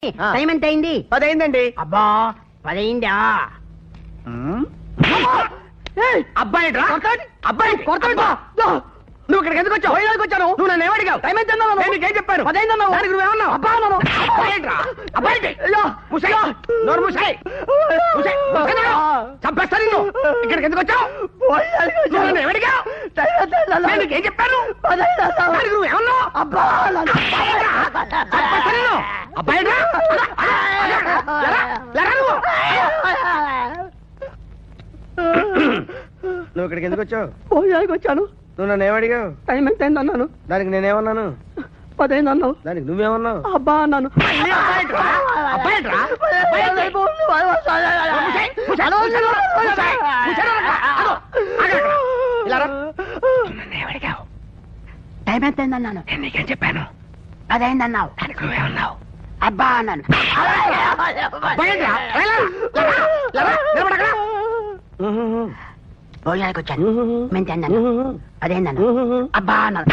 Time ఎంత అయింది? 10 అయిందండి. అబ్బా 10 అయిందా? అబ్బాయి అబ్బాయి నువ్వు ఇక్కడికి ఎందుకు వచ్చావు? వైజాగ్ వచ్చాను. నువ్వు నన్ను ఏమడిగావు? టైం ఎంత అన్నావు? నేను నీకేం చెప్పాను? 10 అయిందన్నావు. దానికి నువ్వేమన్నావు? అబ్బా అన్నాను. అబ్బాయి చంపేస్తా నిన్ను. ఇక్కడికి ఎందుకు వచ్చావు? నువ్వు నన్ను ఏమడిగావు? నేను నీకేం చెప్పాను? దానికి నువ్వేమన్నావు? అబ్బా చంపేస్తా నిన్ను. అబ్బాయి నువ్వు ఇక్కడికి ఎందుకు వచ్చావు? వైజాగ్ వచ్చాను. నువ్వు నన్ను ఏమడిగావు? టైం ఎంత అయింది అన్నాను. దానికి నేనేమన్నాను? 10 అయింది అన్నావు. దానికి నువ్వేమన్నావు? అబ్బా అన్నాను. టైం ఎంత అయింది అన్నాను. నేను నీకేం చెప్పాను? 10 అయింది అన్నావు. దానికి నువ్వేమన్నావు? అబ్బా అన్నాను. వైజాగ్ వచ్చాను. మేము తిన్నాను. 10 అయింది అన్నాను. అబ్బా అన్నాను.